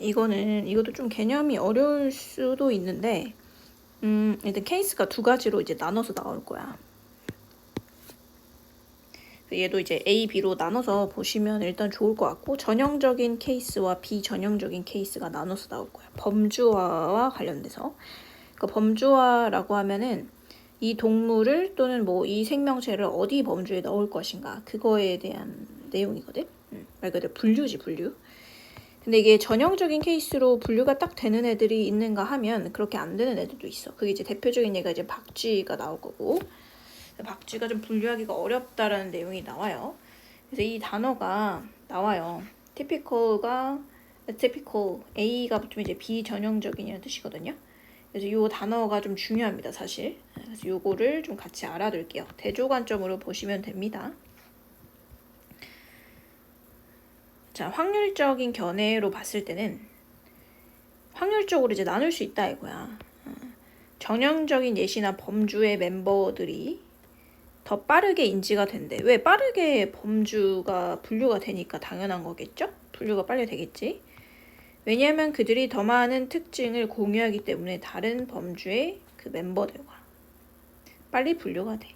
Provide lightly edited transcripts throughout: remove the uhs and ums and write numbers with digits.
이것도 좀 개념이 어려울 수도 있는데, 일단 케이스가 두 가지로 이제 나눠서 나올 거야. 얘도 이제 A, B로 나눠서 보시면 일단 좋을 것 같고, 전형적인 케이스와 비전형적인 케이스가 나눠서 나올 거야. 범주화와 관련돼서. 그러니까 범주화라고 하면은 이 동물을 또는 뭐 이 생명체를 어디 범주에 넣을 것인가, 그거에 대한 내용이거든. 말 그대로 분류지, 분류. 근데 이게 전형적인 케이스로 분류가 딱 되는 애들이 있는가 하면 그렇게 안 되는 애들도 있어. 그게 이제 대표적인 얘가 이제 박쥐가 나올 거고, 박쥐가 좀 분류하기가 어렵다라는 내용이 나와요. 그래서 이 단어가 나와요. typical가 typical, A가 좀 이제 비전형적인이라는 뜻이거든요. 그래서 이 단어가 좀 중요합니다, 사실. 그래서 요거를 좀 같이 알아둘게요. 대조 관점으로 보시면 됩니다. 자, 확률적인 견해로 봤을 때는 확률적으로 이제 나눌 수 있다 이거야. 전형적인 예시나 범주의 멤버들이 더 빠르게 인지가 된대. 왜? 빠르게 범주가 분류가 되니까 당연한 거겠죠? 분류가 빨리 되겠지. 왜냐하면 그들이 더 많은 특징을 공유하기 때문에 다른 범주의 그 멤버들과 빨리 분류가 돼.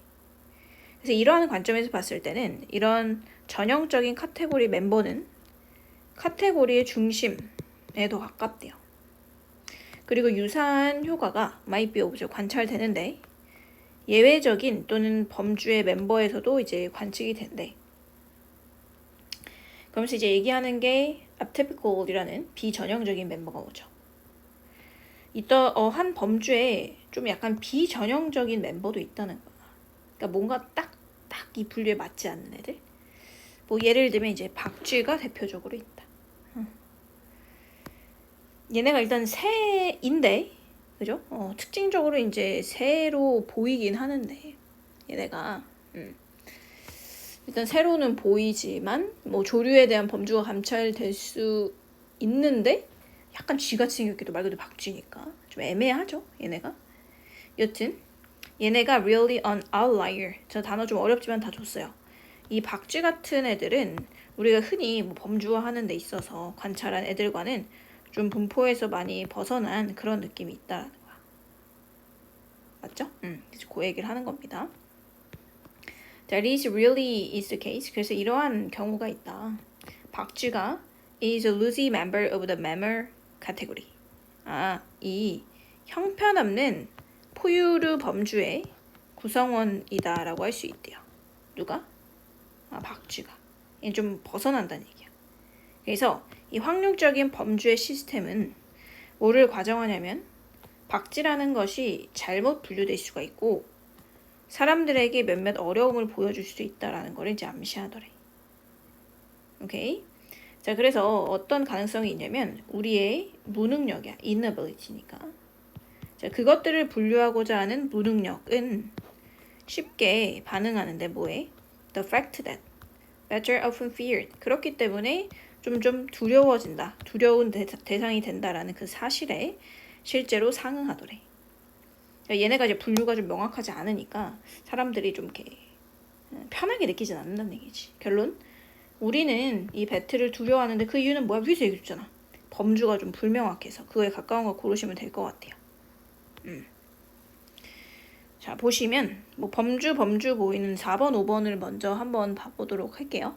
그래서 이러한 관점에서 봤을 때는 이런 전형적인 카테고리 멤버는 카테고리의 중심에 더 가깝대요. 그리고 유사한 효과가 might be observed, 관찰되는데 예외적인 또는 범주의 멤버에서도 이제 관측이 된대. 그러면서 이제 얘기하는 게 atypical이라는 비전형적인 멤버가 오죠. 한 범주에 좀 약간 비전형적인 멤버도 있다는 거야. 그러니까 뭔가 딱 이 분류에 맞지 않는 애들. 뭐 예를 들면 이제 박쥐가 대표적으로 있다. 얘네가 일단 새인데, 그죠? 특징적으로 이제 새로 보이긴 하는데, 얘네가 일단 새로는 보이지만 뭐 조류에 대한 범주가 감찰될 수 있는데 약간 쥐같이 생겼기도 말 그대로 박쥐니까 좀 애매하죠, 얘네가. 여튼 얘네가 really an outlier. 저 단어 좀 어렵지만 다 줬어요. 이 박쥐 같은 애들은 우리가 흔히 뭐 범주화하는 데 있어서 관찰한 애들과는 좀 분포에서 많이 벗어난 그런 느낌이 있다라는 거야. 맞죠? 그래서 그 얘기를 하는 겁니다. That is really is the case. 그래서 이러한 경우가 있다. 박쥐가 is a loosey member of the mammal category. 이 형편없는 포유류 범주의 구성원이다라고 할 수 있대요. 누가? 박쥐가. 얘는 좀 벗어난다는 얘기야. 그래서 이 확률적인 범주의 시스템은 뭐를 과정하냐면 박쥐라는 것이 잘못 분류될 수가 있고 사람들에게 몇몇 어려움을 보여줄 수 있다라는 걸 이제 암시하더래. 오케이? 자, 그래서 어떤 가능성이 있냐면 우리의 무능력이야. inability니까. 자, 그것들을 분류하고자 하는 무능력은 쉽게 반응하는데 뭐해? The fact that better often feared. 그렇기 때문에 좀 두려워진다. 두려운 대상이 된다라는 그 사실에 실제로 상응하더래. 얘네가 이제 분류가 좀 명확하지 않으니까 사람들이 좀 이렇게 편하게 느끼진 않는다는 얘기지. 결론, 우리는 이 배틀을 두려워하는데 그 이유는 뭐야? 위에서 얘기했잖아. 범주가 좀 불명확해서 그거에 가까운 거 고르시면 될 것 같아요. 자, 보시면 뭐 범주 보이는 4번, 5번을 먼저 한번 봐보도록 할게요.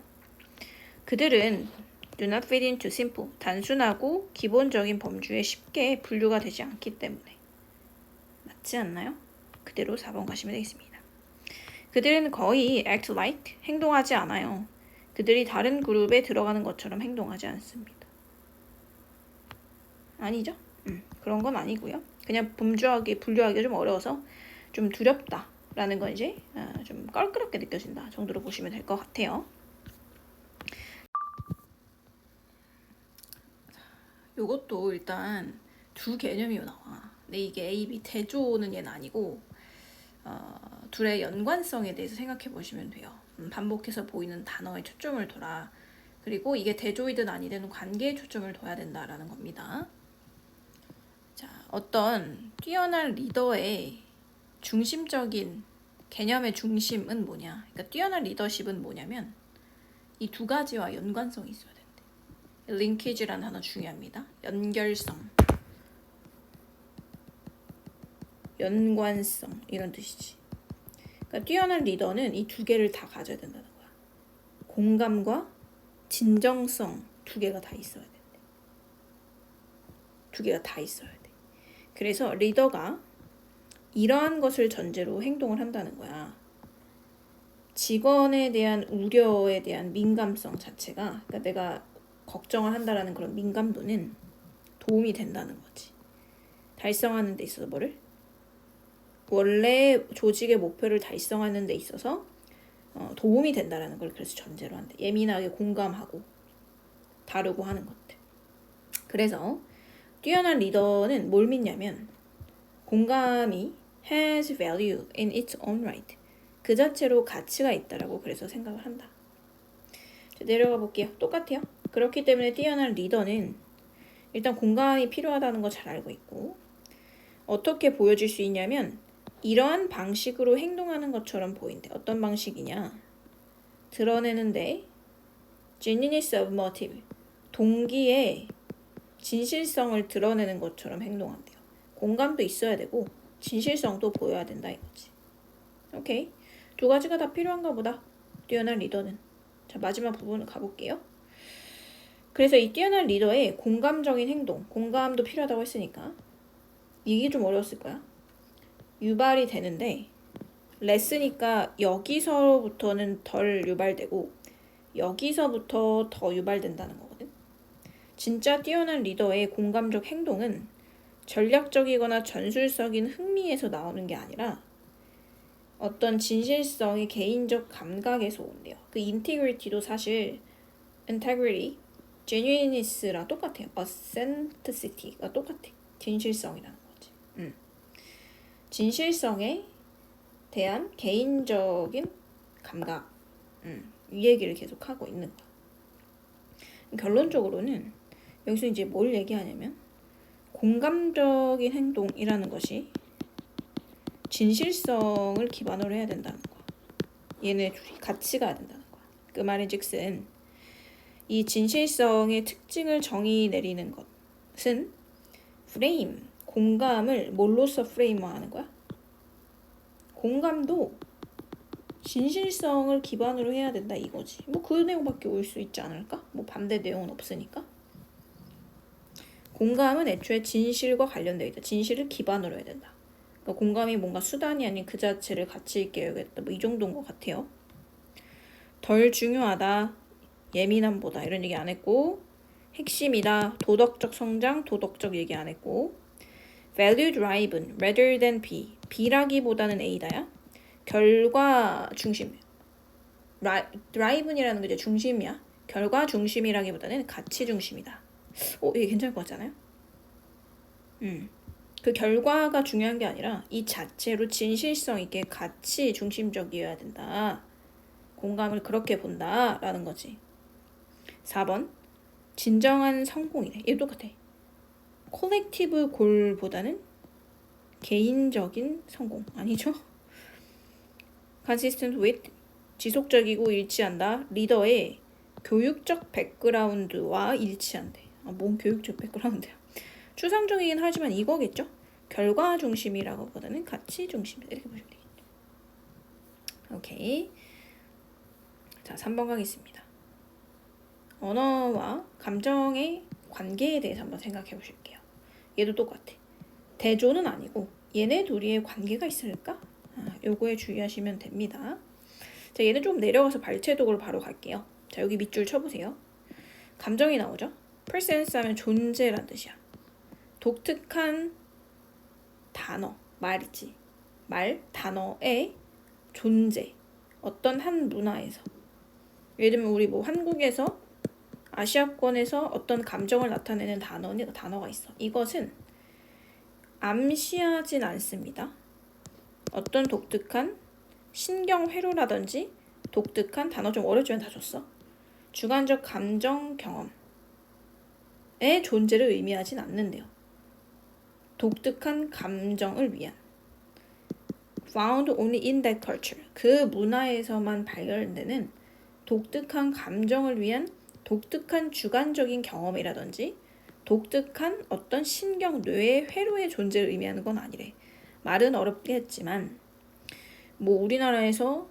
그들은 do not fit into simple, 단순하고 기본적인 범주에 쉽게 분류가 되지 않기 때문에. 맞지 않나요? 그대로 4번 가시면 되겠습니다. 그들은 거의 act like, 행동하지 않아요. 그들이 다른 그룹에 들어가는 것처럼 행동하지 않습니다. 아니죠? 그런 건 아니고요. 그냥 분류하기 좀 어려워서 좀 두렵다라는 건 이제 좀 껄끄럽게 느껴진다 정도로 보시면 될 것 같아요. 요것도 일단 두 개념이 나와. 근데 이게 A, B 대조는 얘는 아니고 둘의 연관성에 대해서 생각해 보시면 돼요. 반복해서 보이는 단어에 초점을 둬라. 그리고 이게 대조이든 아니든 관계에 초점을 둬야 된다라는 겁니다. 자, 어떤 뛰어난 리더의 중심적인 개념의 중심은 뭐냐? 그러니까 뛰어난 리더십은 뭐냐면 이 두 가지와 연관성이 있어야 된대. linkage라는 단어 중요합니다. 연결성, 연관성 이런 뜻이지. 그러니까 뛰어난 리더는 이 두 개를 다 가져야 된다는 거야. 공감과 진정성 두 개가 다 있어야 돼. 두 개가 다 있어야 돼. 그래서 리더가 이러한 것을 전제로 행동을 한다는 거야. 직원에 대한 우려에 대한 민감성 자체가, 그러니까 내가 걱정을 한다라는 그런 민감도는 도움이 된다는 거지. 달성하는 데 있어서 뭐를? 원래 조직의 목표를 달성하는 데 있어서 도움이 된다라는 걸 그래서 전제로 한대. 예민하게 공감하고 다루고 하는 것들. 그래서 뛰어난 리더는 뭘 믿냐면 공감이 has value in its own right. 그 자체로 가치가 있다라고 그래서 생각을 한다. 자, 내려가 볼게요. 똑같아요. 그렇기 때문에 뛰어난 리더는 일단 공감이 필요하다는 거 잘 알고 있고, 어떻게 보여줄 수 있냐면 이러한 방식으로 행동하는 것처럼 보인대. 어떤 방식이냐? 드러내는데 genuineness of motive, 동기의 진실성을 드러내는 것처럼 행동한대요. 공감도 있어야 되고 진실성도 보여야 된다 이거지. 오케이. 두 가지가 다 필요한가 보다. 뛰어난 리더는. 자, 마지막 부분을 가볼게요. 그래서 이 뛰어난 리더의 공감적인 행동, 공감도 필요하다고 했으니까 이게 좀 어려웠을 거야. 유발이 되는데 레스니까 여기서부터는 덜 유발되고 여기서부터 더 유발된다는 거거든. 진짜 뛰어난 리더의 공감적 행동은 전략적이거나 전술적인 흥미에서 나오는 게 아니라 어떤 진실성의 개인적 감각에서 온대요. 그 인티그리티도 사실 integrity, genuineness랑 똑같아요. authenticity가 똑같아. 진실성이라는 거지. 진실성에 대한 개인적인 감각, 이 얘기를 계속 하고 있는 거야. 결론적으로는 여기서 이제 뭘 얘기하냐면 공감적인 행동이라는 것이 진실성을 기반으로 해야 된다는 거야. 얘네 둘이 같이 가야 된다는 거야. 그 말인즉슨 이 진실성의 특징을 정의 내리는 것은 프레임, 공감을 뭘로써 프레임화하는 거야? 공감도 진실성을 기반으로 해야 된다 이거지. 뭐 그 내용밖에 올 수 있지 않을까? 뭐 반대 내용은 없으니까. 공감은 애초에 진실과 관련되어 있다. 진실을 기반으로 해야 된다. 그러니까 공감이 뭔가 수단이 아닌 그 자체를 가치 있게 여겨야겠다. 뭐 이 정도인 것 같아요. 덜 중요하다. 예민함보다 이런 얘기 안 했고, 핵심이다. 도덕적 성장, 도덕적 얘기 안 했고, value driven rather than B. B라기보다는 A다야. 결과 중심. driven이라는 게 이제 중심이야. 결과 중심이라기보다는 가치 중심이다. 이게 괜찮을 것 같잖아요? 그 결과가 중요한 게 아니라 이 자체로 진실성 있게 가치 중심적이어야 된다. 공감을 그렇게 본다라는 거지. 4번. 진정한 성공이래. 얘 똑같아. 콜렉티브 골보다는 개인적인 성공. 아니죠? consistent with, 지속적이고 일치한다. 리더의 교육적 백그라운드와 일치한대. 뭔 교육적 백그라운드야. 추상적이긴 하지만 이거겠죠? 결과 중심이라고 보다는 가치 중심. 이렇게 보시면 되겠죠. 오케이. 자, 3번 가겠습니다. 언어와 감정의 관계에 대해서 한번 생각해 보실게요. 얘도 똑같아. 대조는 아니고 얘네 둘이의 관계가 있을까? 요거에 주의하시면 됩니다. 자, 얘는 좀 내려가서 발췌독으로 바로 갈게요. 자, 여기 밑줄 쳐보세요. 감정이 나오죠? presence 하면 존재란 뜻이야. 독특한 단어, 말이지. 말, 단어의 존재. 어떤 한 문화에서. 예를 들면 우리 뭐 한국에서 아시아권에서 어떤 감정을 나타내는 단어가 있어. 이것은 암시하진 않습니다. 어떤 독특한 신경회로라든지 독특한 단어 좀 어렵지만 다 줬어. 주관적 감정 경험의 존재를 의미하진 않는데요. 독특한 감정을 위한 found only in that culture, 그 문화에서만 발견되는 독특한 감정을 위한 독특한 주관적인 경험이라든지 독특한 어떤 신경, 뇌의 회로의 존재를 의미하는 건 아니래. 말은 어렵게 했지만 뭐 우리나라에서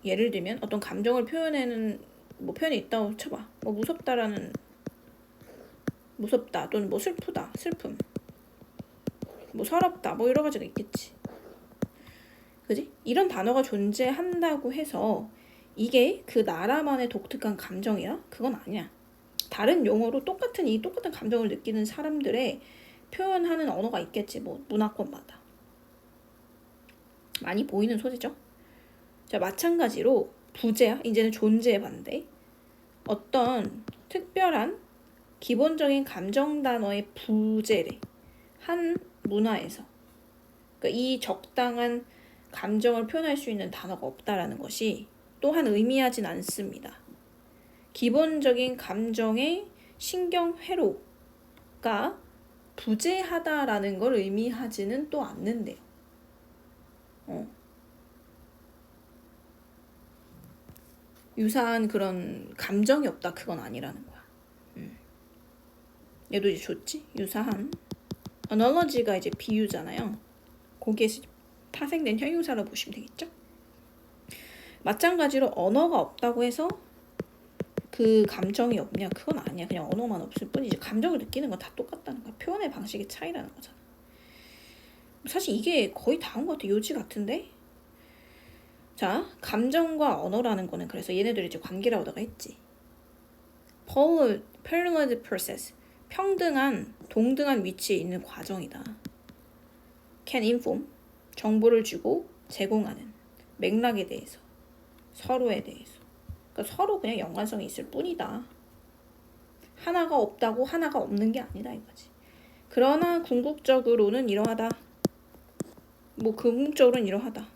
예를 들면 어떤 감정을 표현하는 뭐 표현이 있다고 쳐봐. 뭐 무섭다라는 무섭다 또는 뭐 슬프다, 슬픔, 뭐 서럽다, 뭐 여러 가지가 있겠지. 그지? 이런 단어가 존재한다고 해서 이게 그 나라만의 독특한 감정이야? 그건 아니야. 다른 용어로 똑같은 감정을 느끼는 사람들의 표현하는 언어가 있겠지. 뭐 문화권마다. 많이 보이는 소리죠. 자, 마찬가지로 부재야. 이제는 존재의 반대. 어떤 특별한 기본적인 감정 단어의 부재래. 한 문화에서. 그러니까 이 적당한 감정을 표현할 수 있는 단어가 없다라는 것이 또한 의미하진 않습니다. 기본적인 감정의 신경 회로가 부재하다라는 걸 의미하지는 또 않는데요. 유사한 그런 감정이 없다 그건 아니라는 거야. 얘도 이제 좋지? 유사한 analogy가 이제 비유잖아요. 거기에서 파생된 형용사로 보시면 되겠죠? 마찬가지로 언어가 없다고 해서 그 감정이 없냐? 그건 아니야. 그냥 언어만 없을 뿐이지. 감정을 느끼는 건 다 똑같다는 거야. 표현의 방식의 차이라는 거잖아. 사실 이게 거의 다 한 것 같아. 요지 같은데? 자, 감정과 언어라는 거는 그래서 얘네들이 이제 관계라고 내가 했지. parallel process. 평등한, 동등한 위치에 있는 과정이다. can inform. 정보를 주고 제공하는 맥락에 대해서. 서로에 대해서. 그러니까 서로 그냥 연관성이 있을 뿐이다. 하나가 없다고 하나가 없는 게 아니다 이거지. 그러나 궁극적으로는 이러하다. 뭐 궁극적으로는 이러하다.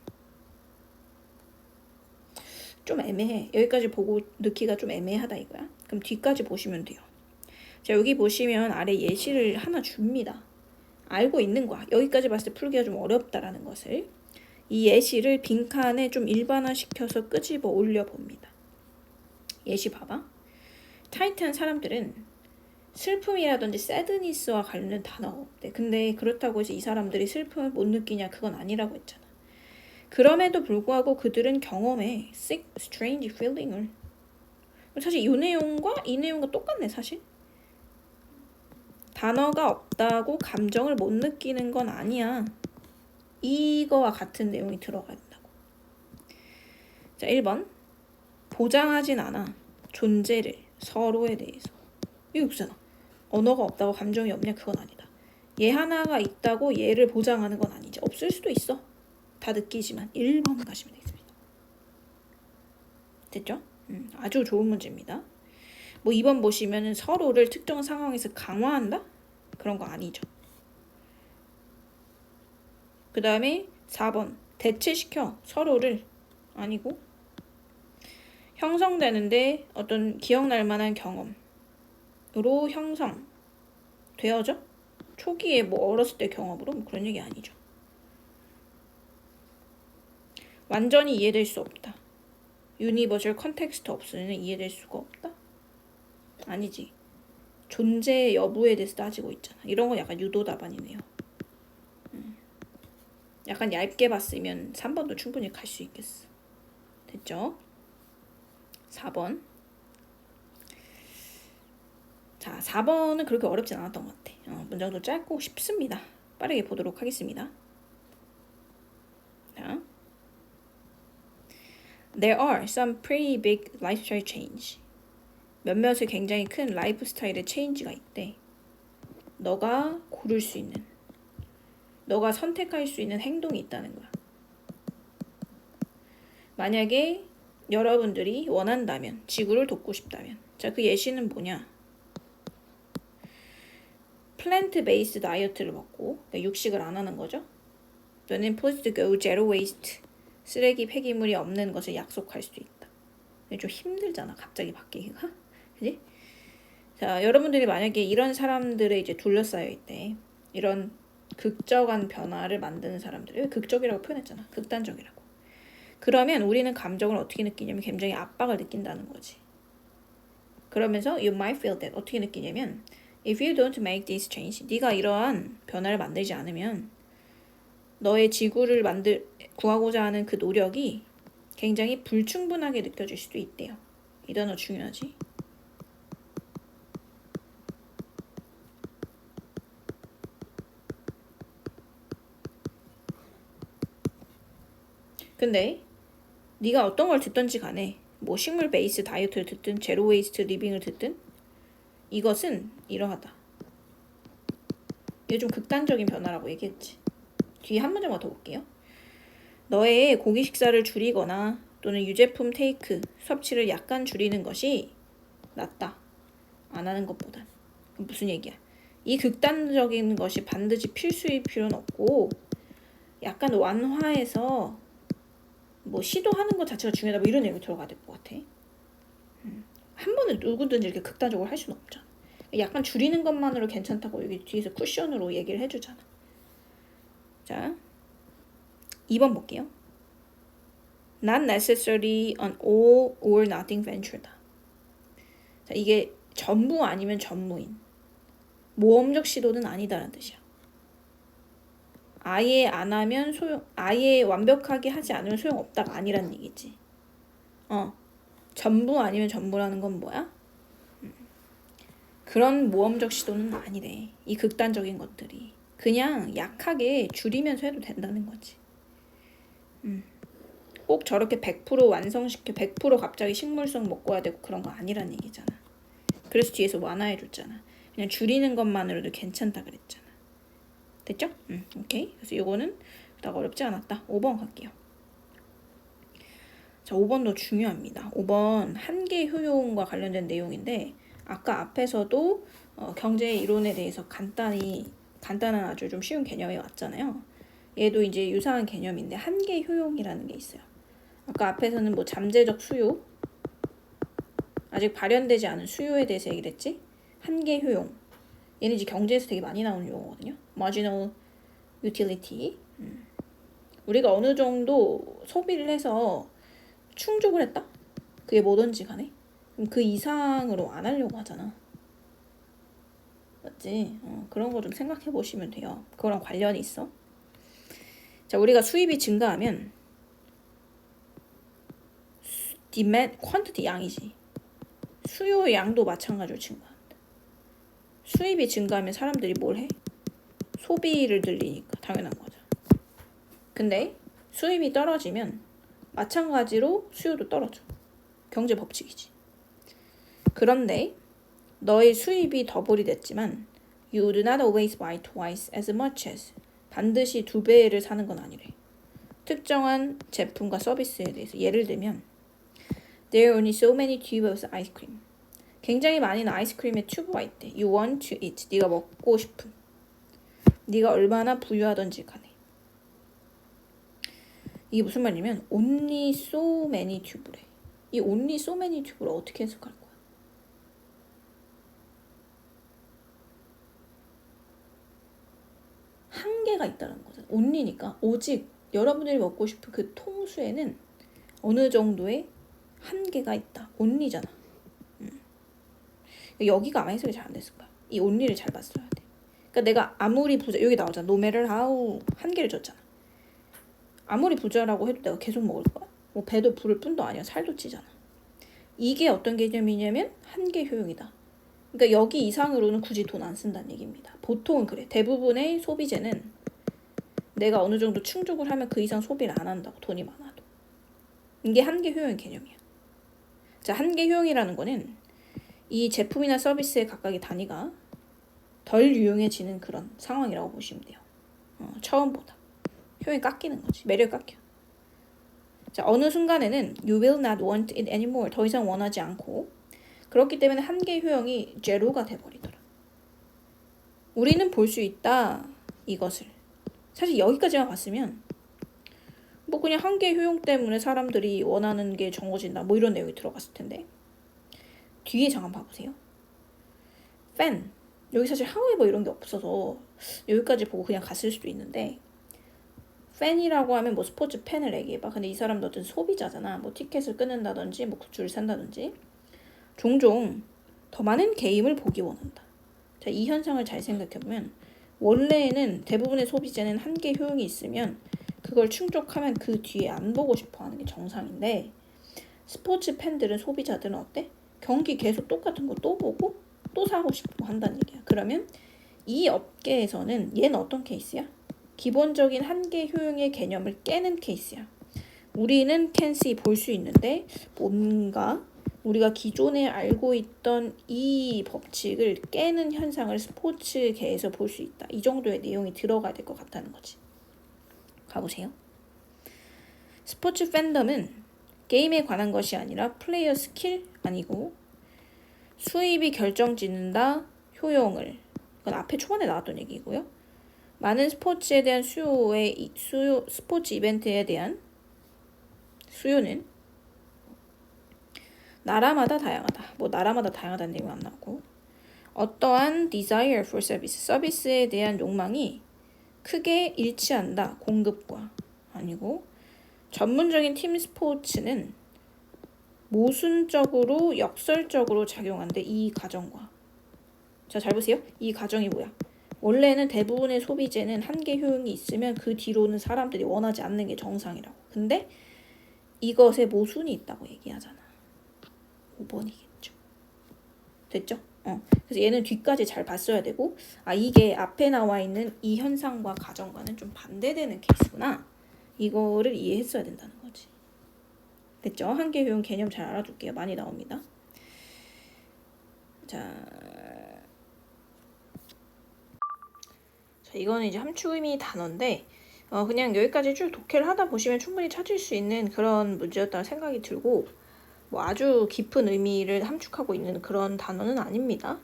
좀 애매해. 여기까지 보고 넣기가 좀 애매하다 이거야. 그럼 뒤까지 보시면 돼요. 자, 여기 보시면 아래 예시를 하나 줍니다. 알고 있는 거야. 여기까지 봤을 때 풀기가 좀 어렵다라는 것을. 이 예시를 빈칸에 좀 일반화시켜서 끄집어 올려봅니다. 예시 봐봐. 타이트한 사람들은 슬픔이라든지 sadness와 관련된 단어가 없대. 근데 그렇다고 해서 이 사람들이 슬픔을 못 느끼냐? 그건 아니라고 했잖아. 그럼에도 불구하고 그들은 경험해. sick, strange feeling을. 사실 이 내용과 똑같네 사실. 단어가 없다고 감정을 못 느끼는 건 아니야. 이거와 같은 내용이 들어가 있다고. 자, 1번. 보장하진 않아. 존재를, 서로에 대해서. 이거 없잖아. 언어가 없다고 감정이 없냐? 그건 아니다. 얘 하나가 있다고 얘를 보장하는 건 아니지. 없을 수도 있어. 다 느끼지만 1번 가시면 되겠습니다. 됐죠? 아주 좋은 문제입니다. 뭐 2번 보시면은 서로를 특정한 상황에서 강화한다? 그런 거 아니죠. 그 다음에 4번 대체시켜. 서로를 아니고 형성되는데 어떤 기억날 만한 경험으로 형성되어져? 초기에 뭐 어렸을 때 경험으로 뭐 그런 얘기 아니죠. 완전히 이해될 수 없다. 유니버셜 컨텍스트 없으면 이해될 수가 없다? 아니지. 존재 여부에 대해서 따지고 있잖아. 이런 건 약간 유도 답안이네요. 약간 얇게 봤으면 3번도 충분히 갈 수 있겠어. 됐죠? 4번. 자, 4번은 그렇게 어렵진 않았던 것 같아. 문장도 짧고 쉽습니다. 빠르게 보도록 하겠습니다. 자, There are some pretty big lifestyle change. 몇몇의 굉장히 큰 라이프 스타일의 체인지가 있대. 너가 고를 수 있는, 너가 선택할 수 있는 행동이 있다는 거야. 만약에 여러분들이 원한다면, 지구를 돕고 싶다면. 자, 그 예시는 뭐냐? 플랜트 베이스 다이어트를 먹고, 그러니까 육식을 안 하는 거죠. 너는 supposed to go zero waste. 쓰레기 폐기물이 없는 것을 약속할 수도 있다. 좀 힘들잖아, 갑자기 바뀌기가. 그지? 자, 여러분들이 만약에 이런 사람들에 이제 둘러싸여 있대. 이런 극적한 변화를 만드는 사람들을 극적이라고 표현했잖아. 극단적이라고. 그러면 우리는 감정을 어떻게 느끼냐면 굉장히 압박을 느낀다는 거지. 그러면서 you might feel that 어떻게 느끼냐면 if you don't make this change 네가 이러한 변화를 만들지 않으면 너의 지구를 구하고자 하는 그 노력이 굉장히 불충분하게 느껴질 수도 있대요. 이 단어 중요하지. 근데 네가 어떤 걸 듣던지 간에 뭐 식물 베이스 다이어트를 듣든 제로 웨이스트 리빙을 듣든 이것은 이러하다. 이게 좀 극단적인 변화라고 얘기했지. 뒤에 한 문장만 더 볼게요. 너의 고기 식사를 줄이거나 또는 유제품 테이크 섭취를 약간 줄이는 것이 낫다. 안 하는 것보단. 무슨 얘기야? 이 극단적인 것이 반드시 필수일 필요는 없고 약간 완화해서 뭐 시도하는 것 자체가 중요하다 뭐 이런 얘기 들어가야 될 것 같아. 한 번은 누구든지 이렇게 극단적으로 할 수는 없잖아. 약간 줄이는 것만으로 괜찮다고 여기 뒤에서 쿠션으로 얘기를 해주잖아. 자, 2번 볼게요. Not necessarily an all or nothing venture다. 자, 이게 전부 아니면 전무인. 모험적 시도는 아니다라는 뜻이야. 아예 안 하면 아예 완벽하게 하지 않으면 소용없다가 아니란 얘기지. 전부 아니면 전부라는 건 뭐야? 그런 모험적 시도는 아니래. 이 극단적인 것들이. 그냥 약하게 줄이면서 해도 된다는 거지. 꼭 저렇게 100% 완성시켜 100% 갑자기 식물성 먹고 와야 되고 그런 거 아니란 얘기잖아. 그래서 뒤에서 완화해 줬잖아. 그냥 줄이는 것만으로도 괜찮다 그랬잖아. 됐죠? 오케이. 그래서 이거는 딱 어렵지 않았다. 5번 갈게요. 자, 5번도 중요합니다. 5번 한계 효용과 관련된 내용인데 아까 앞에서도 경제 이론에 대해서 간단한 아주 좀 쉬운 개념이 왔잖아요. 얘도 이제 유사한 개념인데 한계 효용이라는 게 있어요. 아까 앞에서는 뭐 잠재적 수요, 아직 발현되지 않은 수요에 대해서 얘기를 했지. 한계 효용. 얘는 이제 경제에서 되게 많이 나오는 용어거든요. marginal utility. 우리가 어느 정도 소비를 해서 충족을 했다? 그게 뭐든지 간에. 그럼 그 이상으로 안 하려고 하잖아. 맞지? 그런 거 좀 생각해 보시면 돼요. 그거랑 관련이 있어. 자, 우리가 수입이 증가하면 demand, quantity 양이지. 수요 양도 마찬가지로 증가한다. 수입이 증가하면 사람들이 뭘 해? 소비를 늘리니까 당연한 거죠. 근데 수입이 떨어지면 마찬가지로 수요도 떨어져. 경제 법칙이지. 그런데 너의 수입이 더블이 됐지만 you do not always buy twice as much as 반드시 2배를 사는 건 아니래. 특정한 제품과 서비스에 대해서 예를 들면 There are only so many tubes of ice cream. 굉장히 많은 아이스크림의 튜브가 있대. You want to eat. 네가 먹고 싶은. 네가 얼마나 부유하던지 간에. 이게 무슨 말이냐면 only so many tube래. 이 only so many tube를 어떻게 해석할 거야? 한계가 있다는 거잖아. only니까 오직 여러분들이 먹고 싶은 그 통수에는 어느 정도의 한계가 있다. only잖아. 여기가 아마 해석이 잘 안 됐을 거야. 이 only를 잘 봤어야 돼. 그러니까 내가 아무리 부자 여기 나오잖아. No matter how 한계를 줬잖아. 아무리 부자라고 해도 내가 계속 먹을 거야. 뭐 배도 부를 뿐도 아니야. 살도 찌잖아. 이게 어떤 개념이냐면 한계 효용이다. 그러니까 여기 이상으로는 굳이 돈 안 쓴다는 얘기입니다. 보통은 그래. 대부분의 소비재는 내가 어느 정도 충족을 하면 그 이상 소비를 안 한다고. 돈이 많아도. 이게 한계 효용 개념이야. 자, 한계 효용이라는 거는 이 제품이나 서비스의 각각의 단위가 덜 유용해지는 그런 상황이라고 보시면 돼요. 처음보다. 효용이 깎이는 거지. 매력이 깎여. 자, 어느 순간에는 you will not want it anymore. 더 이상 원하지 않고 그렇기 때문에 한계 효용이 제로가 돼버리더라. 우리는 볼 수 있다. 이것을. 사실 여기까지만 봤으면 뭐 그냥 한계 효용 때문에 사람들이 원하는 게 정해진다. 뭐 이런 내용이 들어갔을 텐데 뒤에 잠깐 봐보세요. 팬. 여기 사실 however 이런 게 없어서 여기까지 보고 그냥 갔을 수도 있는데 팬이라고 하면 뭐 스포츠 팬을 얘기해봐. 근데 이 사람도 어떤 소비자잖아. 뭐 티켓을 끊는다든지 뭐 굿즈를 산다든지 종종 더 많은 게임을 보기 원한다. 자, 이 현상을 잘 생각해보면 원래는 대부분의 소비자는 한계 효용이 있으면 그걸 충족하면 그 뒤에 안 보고 싶어 하는 게 정상인데 스포츠 팬들은 소비자들은 어때? 경기 계속 똑같은 거 또 보고 또 사고 싶고 한다는 얘기야. 그러면 이 업계에서는 얘는 어떤 케이스야? 기본적인 한계 효용의 개념을 깨는 케이스야. 우리는 can see 볼 수 있는데 뭔가 우리가 기존에 알고 있던 이 법칙을 깨는 현상을 스포츠계에서 볼 수 있다. 이 정도의 내용이 들어가야 될 것 같다는 거지. 가보세요. 스포츠 팬덤은 게임에 관한 것이 아니라 플레이어 스킬 아니고 수입이 결정짓는다 효용을. 이건 앞에 초반에 나왔던 얘기고요. 많은 스포츠에 대한 스포츠 이벤트에 대한 수요는 나라마다 다양하다. 뭐 나라마다 다양하다는 내용이 안 나오고 어떠한 desire for service, 서비스에 대한 욕망이 크게 일치한다. 공급과 아니고 전문적인 팀 스포츠는 모순적으로 역설적으로 작용한대. 이 가정과 자, 잘 보세요. 이 가정이 뭐야? 원래는 대부분의 소비재는 한계 효용이 있으면 그 뒤로는 사람들이 원하지 않는 게 정상이라고. 근데 이것에 모순이 있다고 얘기하잖아. 5번이겠죠. 됐죠? 그래서 얘는 뒤까지 잘 봤어야 되고 이게 앞에 나와 있는 이 현상과 가정과는 좀 반대되는 케이스구나. 이거를 이해했어야 된다는 거지. 됐죠? 한계 효용 개념 잘 알아둘게요. 많이 나옵니다. 자, 이거는 이제 함축의미 단어인데 그냥 여기까지 쭉 독해를 하다 보시면 충분히 찾을 수 있는 그런 문제였다는 생각이 들고 뭐 아주 깊은 의미를 함축하고 있는 그런 단어는 아닙니다.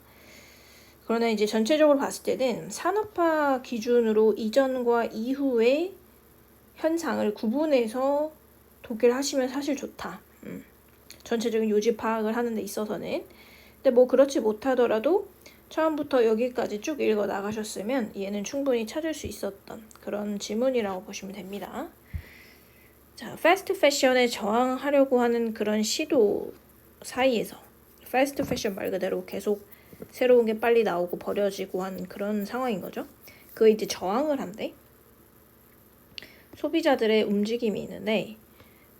그러나 이제 전체적으로 봤을 때는 산업화 기준으로 이전과 이후의 현상을 구분해서 독해를 하시면 사실 좋다. 전체적인 요지 파악을 하는 데 있어서는. 근데 뭐 그렇지 못하더라도 처음부터 여기까지 쭉 읽어 나가셨으면 얘는 충분히 찾을 수 있었던 그런 지문이라고 보시면 됩니다. 자, 패스트 패션에 저항하려고 하는 그런 시도 사이에서 패스트 패션 말 그대로 계속 새로운 게 빨리 나오고 버려지고 하는 그런 상황인 거죠. 그거 이제 저항을 한대. 소비자들의 움직임이 있는데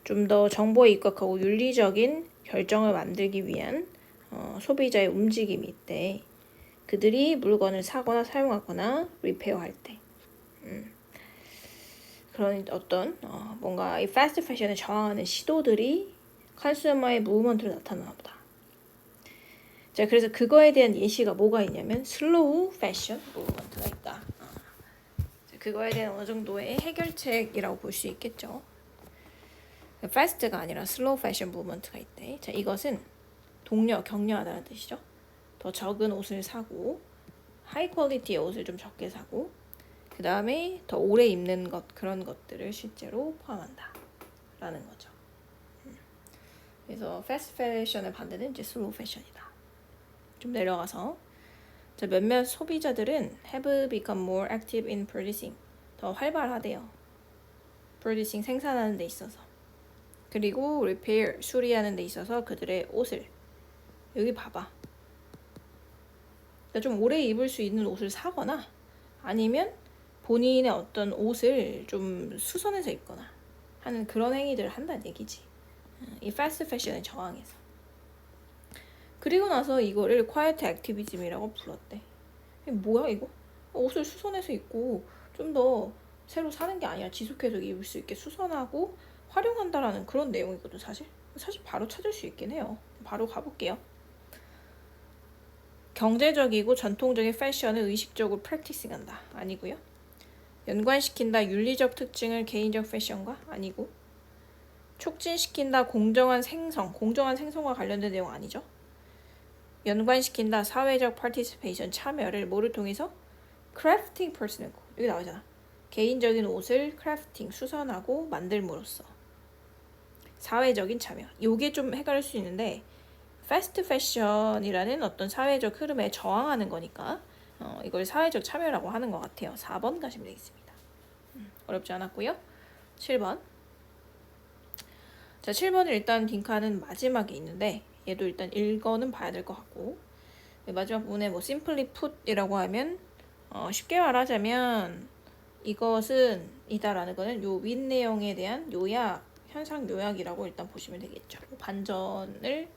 좀 더 정보에 입각하고 윤리적인 결정을 만들기 위한 소비자의 움직임이 있대. 그들이 물건을 사거나 사용하거나 리페어할 때 그런 어떤 뭔가 이 패스트 패션에 저항하는 시도들이 컨슈머의 무브먼트로 나타나나 보다. 자, 그래서 그거에 대한 예시가 뭐가 있냐면 슬로우 패션 무브먼트가 있다. 그거에 대한 어느 정도의 해결책이라고 볼 수 있겠죠. 패스트가 아니라 슬로우 패션 무브먼트가 있대. 자, 이것은 격려하다는 뜻이죠. 더 적은 옷을 사고 하이 퀄리티의 옷을 좀 적게 사고 그 다음에 더 오래 입는 그런 것들을 실제로 포함한다 라는 거죠. 그래서 패스트 패션의 반대는 이제 슬로우 패션이다. 좀 내려가서 몇몇 소비자들은 have become more active in producing, 더 활발하대요. producing, 생산하는 데 있어서. 그리고 repair, 수리하는 데 있어서 그들의 옷을, 여기 봐봐. 좀 오래 입을 수 있는 옷을 사거나 아니면 본인의 어떤 옷을 좀 수선해서 입거나 하는 그런 행위들을 한다는 얘기지. 이 패스트 패션의 저항에서. 그리고 나서 이거를 quiet activism이라고 불렀대. 뭐야 이거? 옷을 수선해서 입고 좀 더 새로 사는 게 아니라 지속해서 입을 수 있게 수선하고 활용한다라는 그런 내용이거든. 사실 바로 찾을 수 있긴 해요. 바로 가볼게요. 경제적이고 전통적인 패션을 의식적으로 프랙티싱한다. 아니고요. 연관시킨다. 윤리적 특징을 개인적 패션과 아니고. 촉진시킨다. 공정한 생성과 관련된 내용 아니죠. 연관시킨다. 사회적 파티시페이션, 참여를 뭐를 통해서? 크래프팅 퍼스널 코. 여기 나오잖아. 개인적인 옷을 크래프팅, 수선하고 만들므로써. 사회적인 참여. 요게 좀 헷갈릴 수 있는데 패스트 패션이라는 어떤 사회적 흐름에 저항하는 거니까 이걸 사회적 참여라고 하는 것 같아요. 4번 가시면 되겠습니다. 어렵지 않았고요. 7번. 자, 7번은 일단 딩카는 마지막에 있는데 얘도 일단 읽어는 봐야 될 것 같고 마지막 부분에 뭐 simply put이라고 하면 쉽게 말하자면 이것은 이다라는 거는 요 윗 내용에 대한 요약, 현상 요약이라고 일단 보시면 되겠죠. 반전을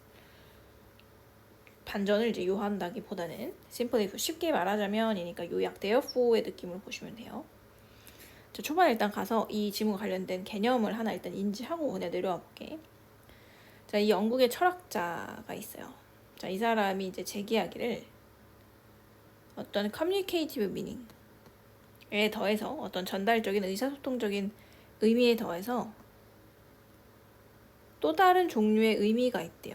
이제 요한다기보다는 simply put, 쉽게 말하자면이니까 요약 therefore의 느낌으로 보시면 돼요. 자, 초반에 일단 가서 이 지문과 관련된 개념을 하나 일단 인지하고 그냥 내려와 볼게. 자, 이 영국의 철학자가 있어요. 자, 이 사람이 이제 제기하기를 어떤 커뮤니케이티브 미닝에 더해서 어떤 전달적인 의사소통적인 의미에 더해서 또 다른 종류의 의미가 있대요.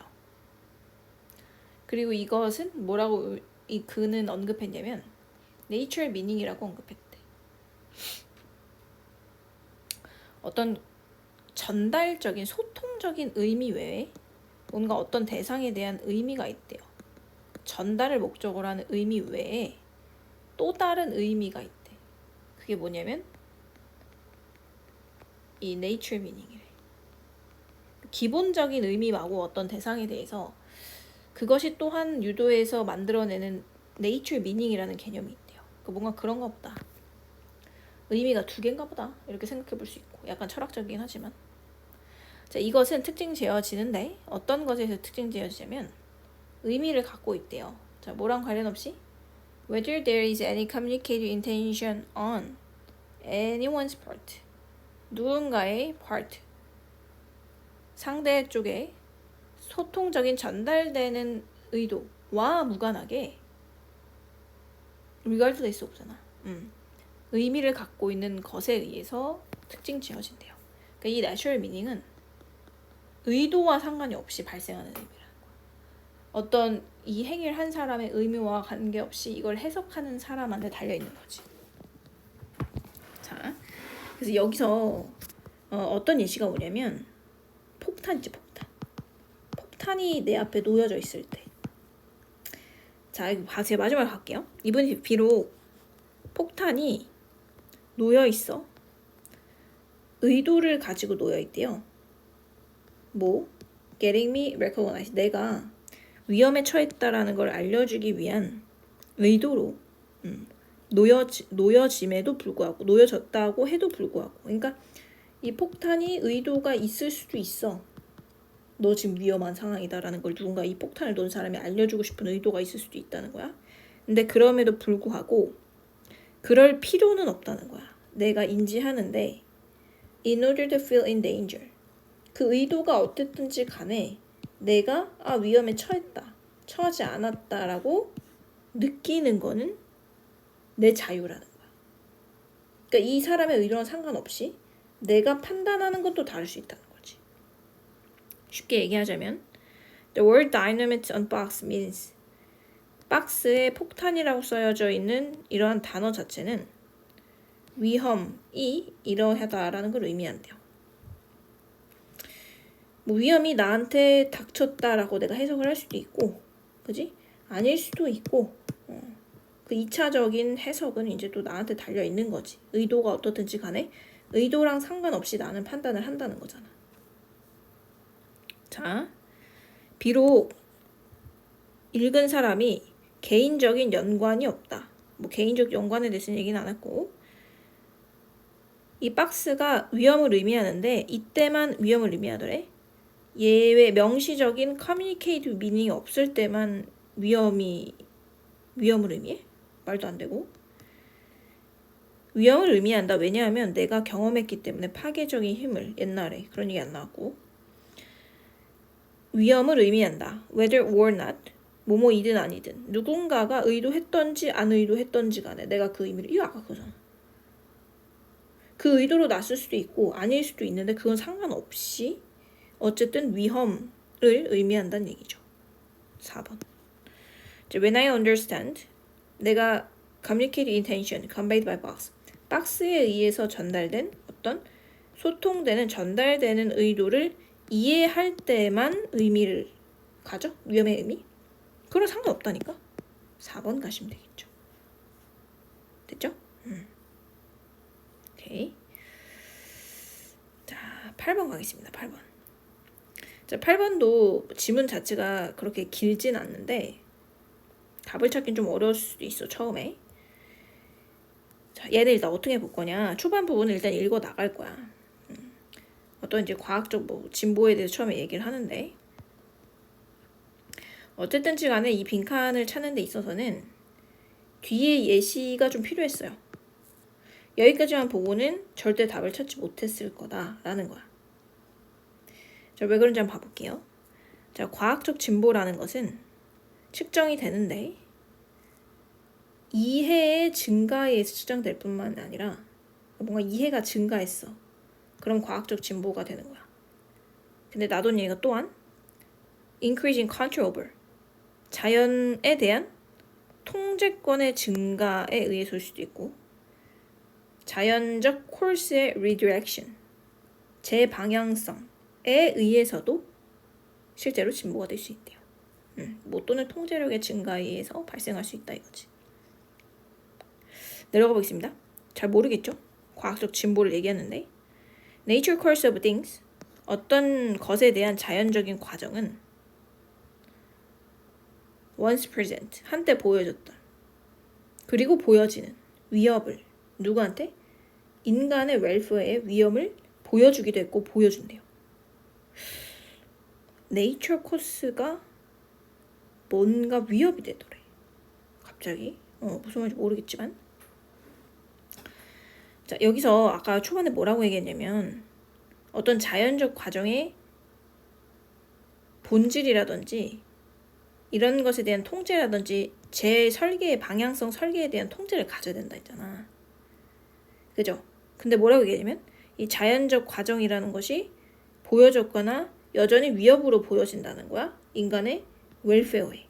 그리고 이것은 뭐라고 그는 언급했냐면 nature meaning이라고 언급했대. 어떤 전달적인 소통적인 의미 외에 뭔가 어떤 대상에 대한 의미가 있대요. 전달을 목적으로 하는 의미 외에 또 다른 의미가 있대. 그게 뭐냐면 이 nature meaning이래. 기본적인 의미하고 어떤 대상에 대해서 그것이 또한 유도해서 만들어내는 nature meaning이라는 개념이 있대요. 뭔가 그런가 보다. 의미가 두 개인가 보다. 이렇게 생각해 볼 수 있고 약간 철학적이긴 하지만 자, 이것은 특징 지어지는데 어떤 것에서 특징 지어지냐면 의미를 갖고 있대요. 자, 뭐랑 관련 없이 whether there is any communicated intention on anyone's part 누군가의 part 상대 쪽에 소통적인 전달되는 의도와 무관하게 regardless 없잖아. 의미를 갖고 있는 것에 의해서 특징 지어진대요. 그러니까 이 natural meaning은 의도와 상관이 없이 발생하는 의미라는 거야. 어떤 이 행위를 한 사람의 의미와 관계없이 이걸 해석하는 사람한테 달려있는 거지. 자, 그래서 여기서 어떤 예시가 오냐면 폭탄이지, 폭탄. 폭탄이 내 앞에 놓여져 있을 때. 자, 이거 제 마지막으로 갈게요. 이분이 비록 폭탄이 놓여 있어. 의도를 가지고 놓여 있대요. 뭐? Getting me recognized. 내가 위험에 처했다라는 걸 알려주기 위한 의도로 놓여짐에도 불구하고 놓여졌다고 해도 불구하고 그러니까 이 폭탄이 의도가 있을 수도 있어. 너 지금 위험한 상황이다라는 걸 누군가 이 폭탄을 놓은 사람이 알려주고 싶은 의도가 있을 수도 있다는 거야. 근데 그럼에도 불구하고 그럴 필요는 없다는 거야. 내가 인지하는데 in order to feel in danger 그 의도가 어땠든지 간에 내가 위험에 처하지 않았다라고 느끼는 거는 내 자유라는 거야. 그러니까 이 사람의 의도랑 상관없이 내가 판단하는 것도 다를 수 있다는 거지. 쉽게 얘기하자면 The word dynamite on box means 박스에 폭탄이라고 써여져 있는 이러한 단어 자체는 위험이 이러하다라는 걸 의미한대요. 뭐 위험이 나한테 닥쳤다라고 내가 해석을 할 수도 있고, 그지? 아닐 수도 있고, 그 2차적인 해석은 이제 또 나한테 달려 있는 거지. 의도가 어떻든지 간에 의도랑 상관없이 나는 판단을 한다는 거잖아. 자, 비록 읽은 사람이 개인적인 연관이 없다. 뭐 개인적 연관에 대해서는 얘기는 안 했고, 이 박스가 위험을 의미하는데 이때만 위험을 의미하더래. 예외 명시적인 커뮤니케이티브 미닝이 없을 때만 위험을 의미해? 말도 안 되고. 위험을 의미한다. 왜냐하면 내가 경험했기 때문에 파괴적인 힘을 옛날에 그런 얘기 안 나왔고. 위험을 의미한다. Whether or not 뭐뭐이든 아니든 누군가가 의도했던지 안 의도했던지 간에 내가 그 의미를 이거 아까 그거잖아. 그 의도로 났을 수도 있고 아닐 수도 있는데 그건 상관없이 어쨌든 위험을 의미한다는 얘기죠. 4번. When I understand 내가 communicated intention conveyed by box 박스에 의해서 전달된 어떤 소통되는 전달되는 의도를 이해할 때만 의미를 가져? 위험의 의미? 그건 상관없다니까? 4번 가시면 되겠죠. 됐죠? 오케이. 자, 8번 가겠습니다. 8번. 자, 8번도 지문 자체가 그렇게 길진 않는데 답을 찾긴 좀 어려울 수도 있어 처음에. 자, 얘를 일단 어떻게 볼 거냐. 초반 부분을 일단 읽어 나갈 거야. 어떤 이제 과학적 뭐 진보에 대해서 처음에 얘기를 하는데, 어쨌든지 간에 이 빈칸을 찾는 데 있어서는 뒤에 예시가 좀 필요했어요. 여기까지만 보고는 절대 답을 찾지 못했을 거다라는 거야. 자, 왜 그런지 한번 봐볼게요. 자, 과학적 진보라는 것은 측정이 되는데 이해의 증가에 의해서 측정될 뿐만 아니라 뭔가 이해가 증가했어. 그럼 과학적 진보가 되는 거야. 근데 나돈 얘기가 또한 increasing control over, 자연에 대한 통제권의 증가에 의해서일 수도 있고, 자연적 코스의 redirection, 재방향성에 의해서도 실제로 진보가 될 수 있대요. 뭐 또는 통제력의 증가에 의해서 발생할 수 있다 이거지. 내려가 보겠습니다. 잘 모르겠죠? 과학적 진보를 얘기하는데, nature course of things, 어떤 것에 대한 자연적인 과정은 once present, 한때 보여졌다. 그리고 보여지는 위협을 누구한테? 인간의 웰페어의 위험을 보여주기도 했고 보여준대요. 네이처 코스가 뭔가 위협이 되더래. 갑자기 무슨 말인지 모르겠지만, 자, 여기서 아까 초반에 뭐라고 얘기했냐면 어떤 자연적 과정의 본질이라든지 이런 것에 대한 통제라든지 제 설계의 방향성 설계에 대한 통제를 가져야 된다 했잖아. 그죠? 근데 뭐라고 얘기하냐면 이 자연적 과정이라는 것이 보여졌거나 여전히 위협으로 보여진다는 거야. 인간의 웰페어에.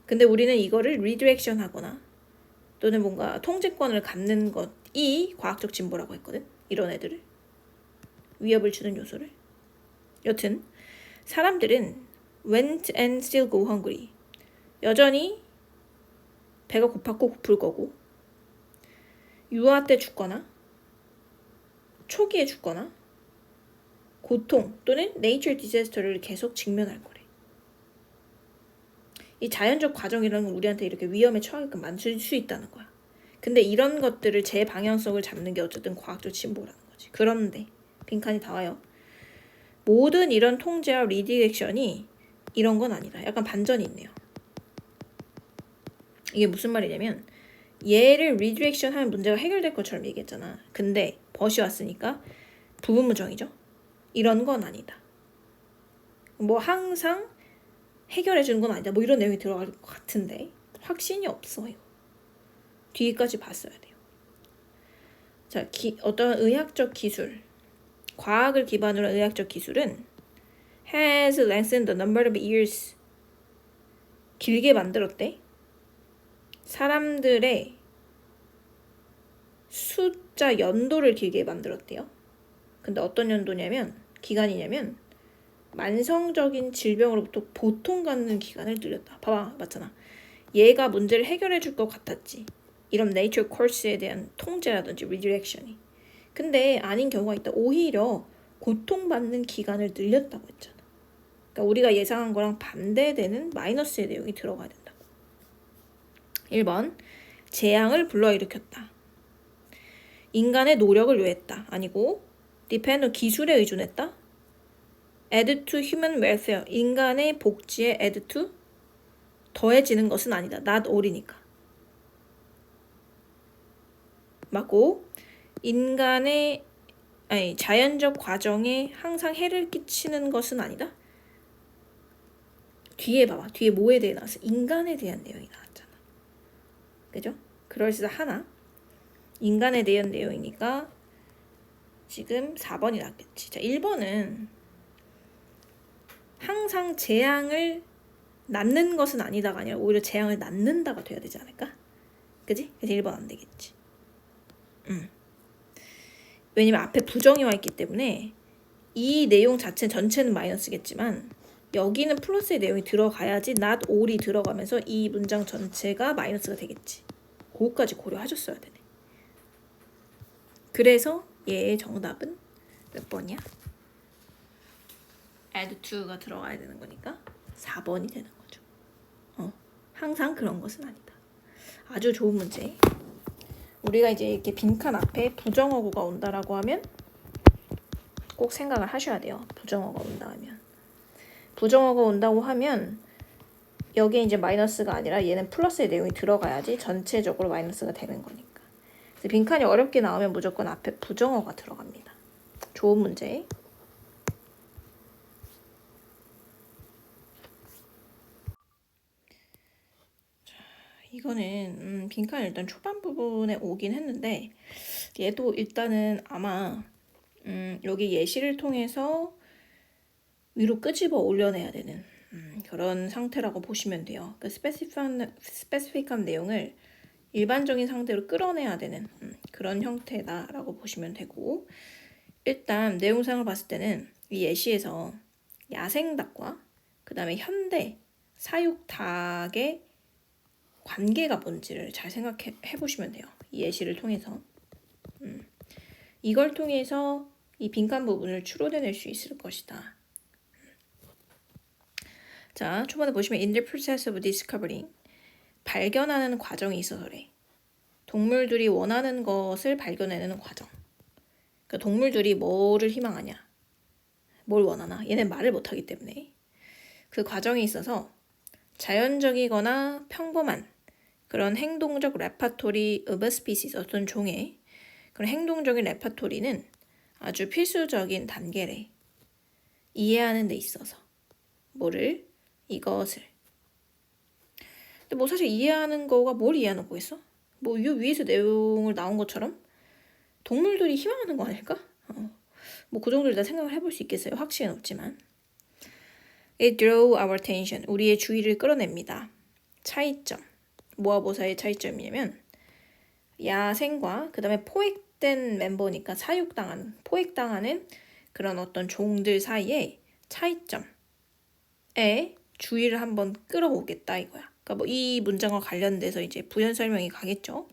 근데 우리는 이거를 리디렉션 하거나 또는 뭔가 통제권을 갖는 것이 과학적 진보라고 했거든. 이런 애들을. 위협을 주는 요소를. 여튼 사람들은 went and still go hungry. 여전히 배가 고팠고 고플 거고, 유아 때 죽거나 초기에 죽거나 고통 또는 네이처 디자스터를 계속 직면할 거래. 이 자연적 과정이라는 건 우리한테 이렇게 위험에 처하게끔 만들 수 있다는 거야. 근데 이런 것들을 제 방향성을 잡는 게 어쨌든 과학적 진보라는 거지. 그런데 빈칸이 다 와요. 모든 이런 통제와 리디렉션이 이런 건 아니다. 약간 반전이 있네요. 이게 무슨 말이냐면 얘를 리디렉션 하면 문제가 해결될 것처럼 얘기했잖아. 근데 벗이 왔으니까 부분무정이죠. 이런 건 아니다. 뭐 항상 해결해 주는 건 아니다. 뭐 이런 내용이 들어갈 것 같은데 확신이 없어요. 뒤까지 봤어야 돼요. 자, 어떤 의학적 기술, 과학을 기반으로 한 의학적 기술은 has lengthened the number of years, 길게 만들었대. 사람들의 숫자 연도를 길게 만들었대요. 근데 어떤 연도냐면 기간이냐면 만성적인 질병으로부터 보통받는 기간을 늘렸다. 봐봐, 맞잖아. 얘가 문제를 해결해 줄 것 같았지. 이런 네이처 코스에 대한 통제라든지 리디렉션이. 근데 아닌 경우가 있다. 오히려 고통받는 기간을 늘렸다고 했잖아. 그러니까 우리가 예상한 거랑 반대되는 마이너스의 내용이 들어가야 된다고. 1번, 재앙을 불러일으켰다. 인간의 노력을 요했다. 아니고 depend on 기술에 의존했다. add to human welfare, 인간의 복지에 add to, 더해지는 것은 아니다. not all이니까. 맞고, 인간의 자연적 과정에 항상 해를 끼치는 것은 아니다. 뒤에 봐봐. 뒤에 뭐에 대해 나왔어? 인간에 대한 내용이 나왔잖아. 그죠? 그럴수록 하나. 인간에 대한 내용이니까 지금 4번이 낫겠지. 자, 1번은 항상 재앙을 낳는 것은 아니다가 아니라 오히려 재앙을 낳는다가 돼야 되지 않을까? 그지? 그래서 1번 안 되겠지. 왜냐면 앞에 부정이 와 있기 때문에 이 내용 자체 전체는 마이너스겠지만 여기는 플러스의 내용이 들어가야지 not all이 들어가면서 이 문장 전체가 마이너스가 되겠지. 그거까지 고려하셨어야 되네. 그래서 얘의 정답은 몇 번이야? add to가 들어가야 되는 거니까 4번이 되는 거죠. 항상 그런 것은 아니다. 아주 좋은 문제. 우리가 이제 이렇게 빈칸 앞에 부정어구가 온다라고 하면 꼭 생각을 하셔야 돼요. 부정어가 온다 하면. 부정어가 온다고 하면 여기에 이제 마이너스가 아니라 얘는 플러스의 내용이 들어가야지 전체적으로 마이너스가 되는 거니까. 그래서 빈칸이 어렵게 나오면 무조건 앞에 부정어가 들어갑니다. 좋은 문제. 이거는 빈칸 일단 초반 부분에 오긴 했는데 얘도 일단은 아마 여기 예시를 통해서 위로 끄집어 올려내야 되는 그런 상태라고 보시면 돼요. 그 스페시픽한 내용을 일반적인 상태로 끌어내야 되는 그런 형태다라고 보시면 되고, 일단 내용상을 봤을 때는 이 예시에서 야생닭과 그 다음에 현대 사육닭의 관계가 뭔지를 잘 생각해 보시면 돼요. 이 예시를 통해서. 이걸 통해서 이 빈칸 부분을 추론해낼 수 있을 것이다. 자, 초반에 보시면 in the process of discovering, 발견하는 과정이 있어서래. 동물들이 원하는 것을 발견해내는 과정. 그러니까 동물들이 뭐를 희망하냐, 뭘 원하나, 얘네 말을 못하기 때문에 그 과정에 있어서 자연적이거나 평범한 그런 행동적 레파토리 of a species, 어떤 종의 그런 행동적인 레파토리는 아주 필수적인 단계래. 이해하는 데 있어서 뭐를? 이것을. 근데 뭐 사실 이해하는 거가 뭘 이해하는 거겠어? 뭐 이 위에서 내용을 나온 것처럼 동물들이 희망하는 거 아닐까? 뭐 그 정도를 다 생각을 해볼 수 있겠어요. 확신은 없지만. It drew our attention. 우리의 주의를 끌어냅니다. 차이점. 모아보사의 차이점이냐면 야생과 그 다음에 포획된 멤버니까 포획당하는 그런 어떤 종들 사이에 차이점에 주의를 한번 끌어오겠다 이거야. 그러니까 뭐 이 문장과 관련돼서 이제 부연 설명이 가겠죠.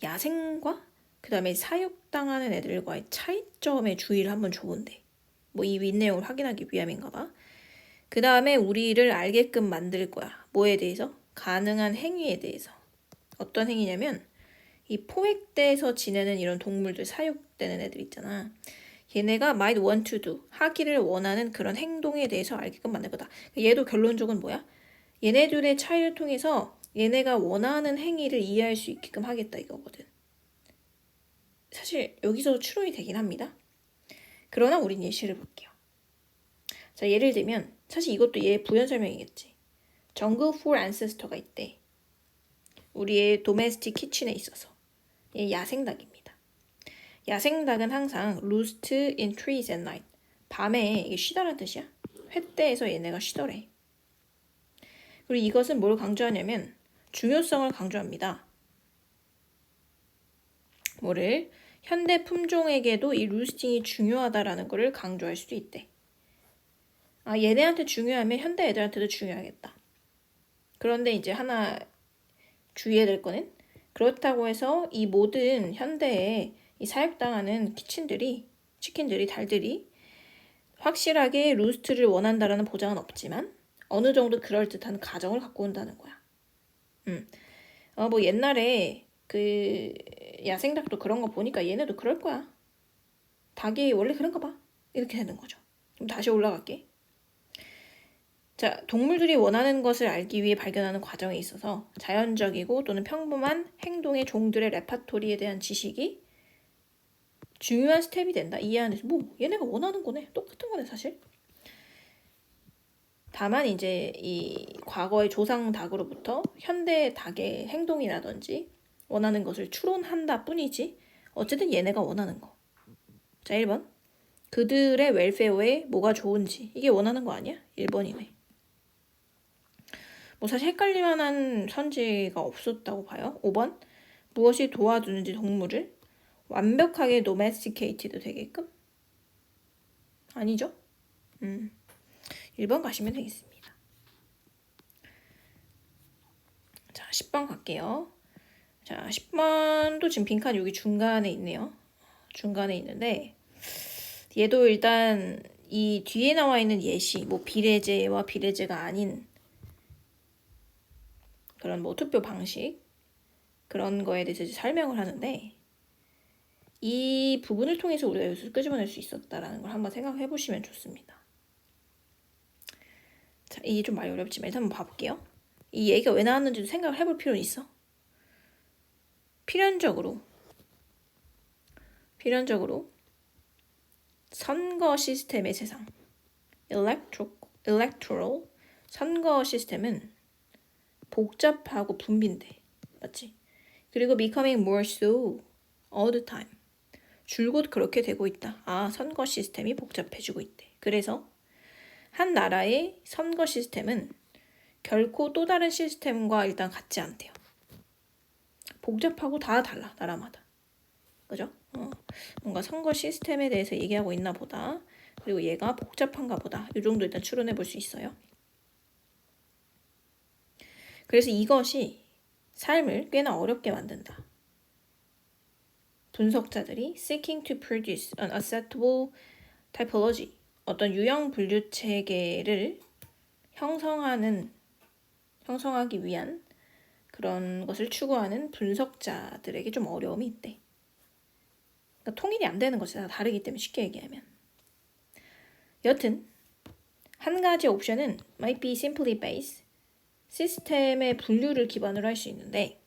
야생과 그 다음에 사육당하는 애들과의 차이점에 주의를 한번 줘본대. 뭐 이 윗내용을 확인하기 위함인가 봐. 그 다음에 우리를 알게끔 만들 거야. 뭐에 대해서? 가능한 행위에 대해서. 어떤 행위냐면 이 포획돼서 지내는 이런 동물들, 사육되는 애들 있잖아. 얘네가 might want to do, 하기를 원하는 그런 행동에 대해서 알게끔 만들 거다. 얘도 결론적은 뭐야? 얘네들의 차이를 통해서 얘네가 원하는 행위를 이해할 수 있게끔 하겠다 이거거든. 사실 여기서 추론이 되긴 합니다. 그러나 우린 예시를 볼게요. 자, 예를 들면 사실 이것도 얘 부연 설명이겠지. 정글 for ancestor가 있대. 우리의 도메스틱 키친에 있어서. 얘 야생닭입니다. 야생닭은 항상 roost in trees at night. 밤에 이게 쉬다라는 뜻이야. 횃대에서 얘네가 쉬더래. 그리고 이것은 뭘 강조하냐면 중요성을 강조합니다. 뭐를? 현대 품종에게도 이 루스팅이 중요하다라는 것을 강조할 수도 있대. 아, 얘네한테 중요하면 현대 애들한테도 중요하겠다. 그런데 이제 하나 주의해야 될 거는 그렇다고 해서 이 모든 현대에 이 사육당하는 치킨들이, 닭들이 확실하게 루스트를 원한다라는 보장은 없지만 어느 정도 그럴듯한 가정을 갖고 온다는 거야. 뭐 옛날에 그 야생닭도 그런 거 보니까 얘네도 그럴 거야. 닭이 원래 그런가 봐. 이렇게 되는 거죠. 그럼 다시 올라갈게. 자, 동물들이 원하는 것을 알기 위해 발견하는 과정에 있어서 자연적이고 또는 평범한 행동의 종들의 레파토리에 대한 지식이 중요한 스텝이 된다. 이해하는 데서 뭐 얘네가 원하는 거네. 똑같은 거네 사실. 다만 이제 이 과거의 조상 닭으로부터 현대 닭의 행동이라든지 원하는 것을 추론한다 뿐이지 어쨌든 얘네가 원하는 거. 자, 1번. 그들의 웰페어에 뭐가 좋은지 이게 원하는 거 아니야? 1번이네. 뭐 사실 헷갈릴 만한 선지가 없었다고 봐요. 5번. 무엇이 도와주는지 동물을 완벽하게 domesticated 되게끔? 아니죠? 1번 가시면 되겠습니다. 자, 10번 갈게요. 자, 10번도 지금 빈칸 여기 중간에 있네요. 중간에 있는데 얘도 일단 이 뒤에 나와 있는 예시, 뭐 비례제와 비례제가 아닌 그런 뭐 투표 방식 그런 거에 대해서 이제 설명을 하는데 이 부분을 통해서 우리가 여기서 끄집어낼 수 있었다라는 걸 한번 생각해 보시면 좋습니다. 자, 이게 좀 많이 어렵지만 일단 한번 봐볼게요. 이 얘기가 왜 나왔는지도 생각을 해볼 필요는 있어. 필연적으로 선거 시스템의 세상, electoral 선거 시스템은 복잡하고 붐빈데, 맞지? 그리고 becoming more so all the time. 줄곧 그렇게 되고 있다. 아, 선거 시스템이 복잡해지고 있대. 그래서 한 나라의 선거 시스템은 결코 또 다른 시스템과 일단 같지 않대요. 복잡하고 다 달라, 나라마다. 그죠? 뭔가 선거 시스템에 대해서 얘기하고 있나 보다. 그리고 얘가 복잡한가 보다. 이 정도 일단 추론해 볼 수 있어요. 그래서 이것이 삶을 꽤나 어렵게 만든다. 분석자들이 seeking to produce an acceptable typology, 어떤 유형 분류 체계를 형성하기 위한 그런 것을 추구하는 분석자들에게 좀 어려움이 있대. 그러니까 통일이 안 되는 것이 다 다르기 때문에 쉽게 얘기하면. 여튼 한 가지 옵션은 might be simply based, 시스템의 분류를 기반으로 할 수 있는데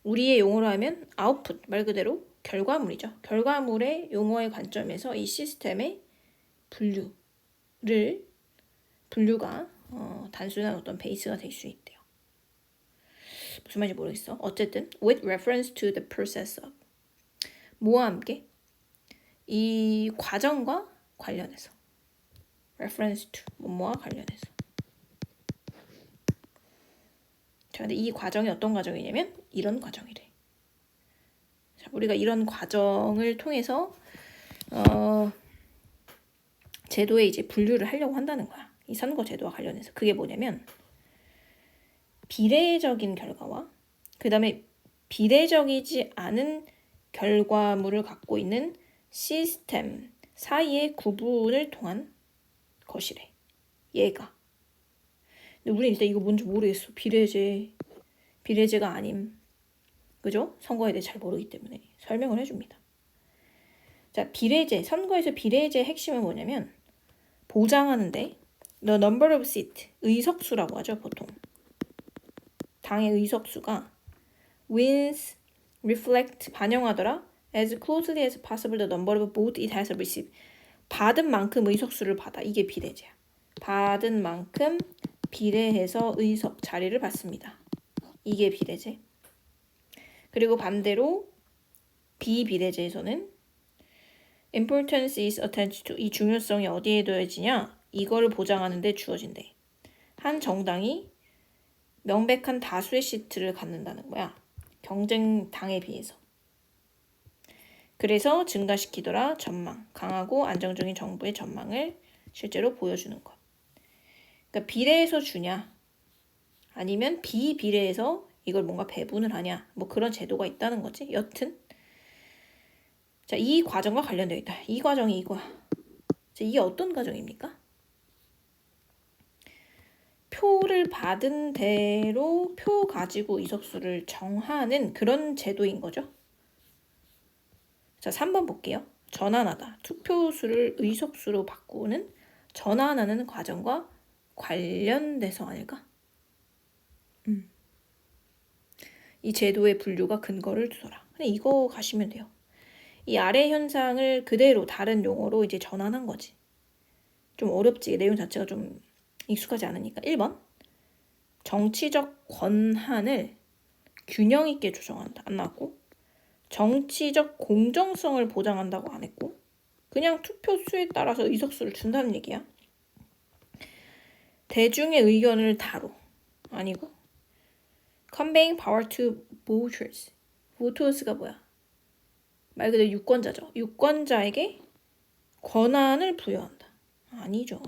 우리의 용어로 하면 아웃풋, 말 그대로 결과물이죠. 결과물의 용어의 관점에서 이 시스템의 분류가 단순한 어떤 베이스가 될 수 있대요. 무슨 말인지 모르겠어. 어쨌든 with reference to the process of, 뭐와 함께? 이 과정과 관련해서. reference to, 뭐와 관련해서. 자, 근데 이 과정이 어떤 과정이냐면 이런 과정이래. 자, 우리가 이런 과정을 통해서 제도에 이제 분류를 하려고 한다는 거야. 이 선거 제도와 관련해서. 그게 뭐냐면 비례적인 결과와 그 다음에 비례적이지 않은 결과물을 갖고 있는 시스템 사이의 구분을 통한 것이래. 얘가. 근데 우리는 일단 이거 뭔지 모르겠어. 비례제가 아님. 그죠? 선거에 대해 잘 모르기 때문에 설명을 해줍니다. 자, 선거에서 비례제의 핵심은 뭐냐면 보장하는데 the number of seat, 의석수라고 하죠, 보통. 당의 의석수가 wins, reflect, 반영하더라 as closely as possible the number of votes it has received. 받은 만큼 의석수를 받아. 이게 비례제야. 받은 만큼 비례해서 자리를 받습니다. 이게 비례제. 그리고 반대로 비비례제에서는 importance is attached to, 이 중요성이 어디에 두어지냐? 이거를 보장하는 데 주어진대. 한 정당이 명백한 다수의 시트를 갖는다는 거야. 경쟁 당에 비해서. 그래서 증가시키더라 전망. 강하고 안정적인 정부의 전망을 실제로 보여주는 것. 그러니까 비례해서 주냐? 아니면 비비례해서 이걸 뭔가 배분을 하냐? 뭐 그런 제도가 있다는 거지. 여튼 자, 이 과정과 관련되어 있다. 이 과정이 이거야. 자, 이게 어떤 과정입니까? 표를 받은 대로 표 가지고 의석수를 정하는 그런 제도인 거죠. 자, 3번 볼게요. 전환하다. 투표수를 의석수로 바꾸는 전환하는 과정과 관련돼서 아닐까? 이 제도의 분류가 근거를 두더라. 그냥 이거 가시면 돼요. 이 아래 현상을 그대로 다른 용어로 이제 전환한 거지. 좀 어렵지. 내용 자체가 좀 익숙하지 않으니까. 1번. 정치적 권한을 균형 있게 조정한다. 안 나왔고. 정치적 공정성을 보장한다고 안 했고. 그냥 투표수에 따라서 의석수를 준다는 얘기야. 대중의 의견을 다뤄. 아니고. conveying power to voters. voters가 뭐야? 말 그대로 유권자죠. 유권자에게 권한을 부여한다. 아니죠.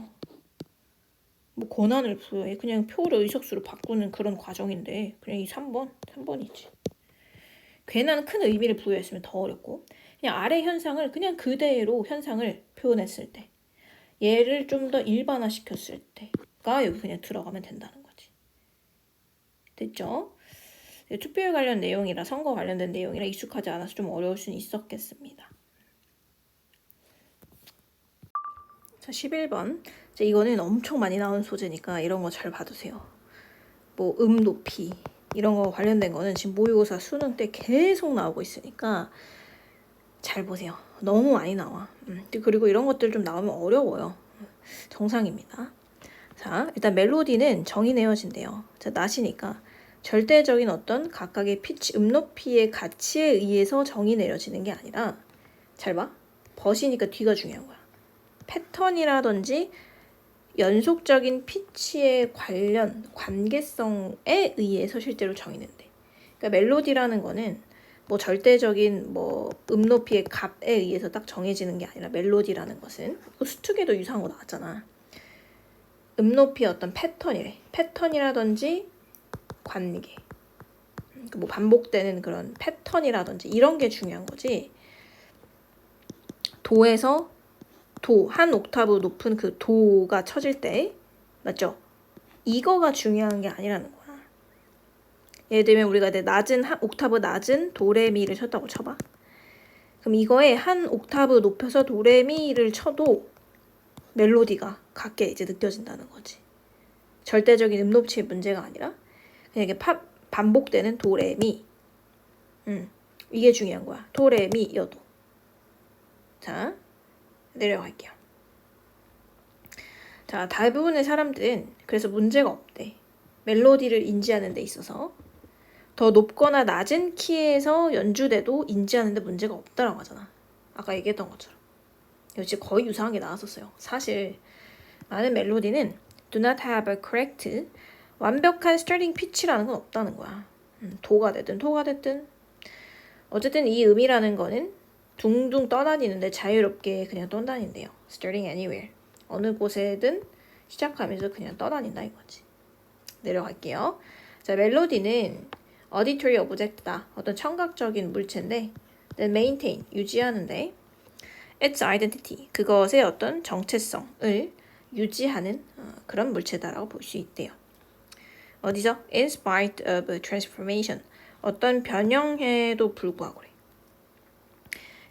뭐 권한을 부여해. 그냥 표를 의석수로 바꾸는 그런 과정인데 그냥 이 3번이지. 괜한 큰 의미를 부여했으면 더 어렵고 그냥 아래 현상을 그냥 그대로 현상을 표현했을 때 얘를 좀 더 일반화시켰을 때가 여기 그냥 들어가면 된다는 거지. 됐죠? 투표에 관련 내용이라 선거 관련된 내용이라 익숙하지 않아서 좀 어려울 수는 있었겠습니다. 자, 11번. 자, 이거는 엄청 많이 나오는 소재니까 이런 거 잘 봐두세요. 뭐 높이 이런 거 관련된 거는 지금 모의고사 수능 때 계속 나오고 있으니까 잘 보세요. 너무 많이 나와. 그리고 이런 것들 좀 나오면 어려워요. 정상입니다. 자, 일단 멜로디는 정의 내어진대요. 자, 낫이니까 절대적인 어떤 각각의 피치, 높이의 가치에 의해서 정의 내려지는 게 아니라 잘 봐. 벗이니까 뒤가 중요한 거야. 패턴이라든지 연속적인 피치의 관계성에 의해서 실제로 정의된대. 그러니까 멜로디라는 거는 뭐 절대적인 뭐 높이의 값에 의해서 딱 정해지는 게 아니라 멜로디라는 것은 수특에도 유사한 거 나왔잖아. 높이의 어떤 패턴이래. 패턴이라든지 관계. 뭐 반복되는 그런 패턴이라든지 이런 게 중요한 거지. 도에서 한 옥타브 높은 그 도가 쳐질 때 맞죠? 이거가 중요한 게 아니라는 거야. 예를 들면 우리가 한 옥타브 낮은 도레미를 쳤다고 쳐봐. 그럼 이거에 한 옥타브 높여서 도레미를 쳐도 멜로디가 같게 이제 느껴진다는 거지. 절대적인 높이의 문제가 아니라 그냥 이게 반복되는 도레미. 이게 중요한 거야. 도레미 여도. 자, 내려갈게요. 자, 대부분의 사람들은 그래서 문제가 없대. 멜로디를 인지하는 데 있어서 더 높거나 낮은 키에서 연주돼도 인지하는 데 문제가 없다라고 하잖아. 아까 얘기했던 것처럼. 역시 거의 유사한 게 나왔었어요. 사실 많은 멜로디는 do not have a correct 완벽한 starting pitch라는 건 없다는 거야. 도가 됐든 토가 됐든 어쨌든 이 음이라는 거는 둥둥 떠다니는데 자유롭게 그냥 떠다닌대요. starting anywhere. 어느 곳에든 시작하면서 그냥 떠다닌다 이거지. 내려갈게요. 자, 멜로디는 auditory object다. 어떤 청각적인 물체인데 then maintain, 유지하는데 its identity, 그것의 어떤 정체성을 유지하는 그런 물체다라고 볼 수 있대요. 어디서? In spite of transformation, 어떤 변형에도 불구하고 그래.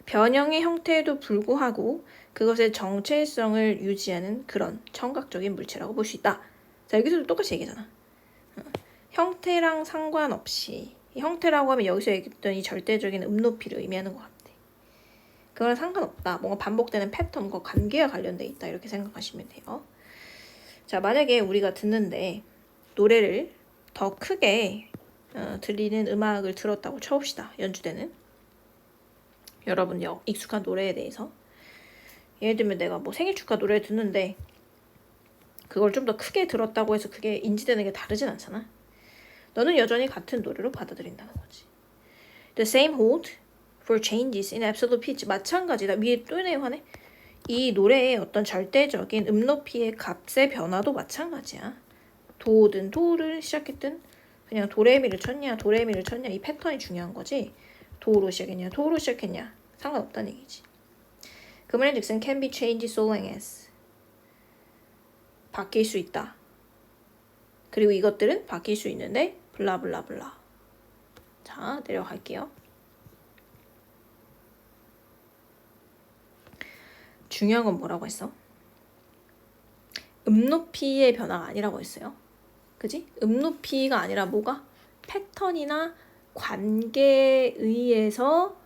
변형의 형태에도 불구하고 그것의 정체성을 유지하는 그런 청각적인 물체라고 볼 수 있다. 자, 여기서도 똑같이 얘기잖아. 형태랑 상관없이 이 형태라고 하면 여기서 얘기했던 이 절대적인 높이를 의미하는 것 같아. 그거랑 상관없다. 뭔가 반복되는 패턴과 관계와 관련돼 있다. 이렇게 생각하시면 돼요. 자, 만약에 우리가 듣는데 노래를 더 크게 들리는 음악을 들었다고 쳐봅시다. 연주되는. 여러분 익숙한 노래에 대해서. 예를 들면 내가 뭐 생일 축하 노래를 듣는데 그걸 좀 더 크게 들었다고 해서 그게 인지되는 게 다르진 않잖아. 너는 여전히 같은 노래로 받아들인다는 거지. The same hold for changes in absolute pitch. 마찬가지다. 위에 또 내용하네. 이 노래의 어떤 절대적인 높이의 값의 변화도 마찬가지야. 도든 도를 시작했든 그냥 도레미를 쳤냐 도레미를 쳤냐 이 패턴이 중요한 거지. 도로 시작했냐 도로 시작했냐 상관없다는 얘기지. 그 말은 즉슨 can be changed so long as 바뀔 수 있다. 그리고 이것들은 바뀔 수 있는데 블라블라블라. 자, 내려갈게요. 중요한 건 뭐라고 했어? 높이의 변화가 아니라고 했어요. 그지? 높이가 아니라 뭐가? 패턴이나 관계에 의해서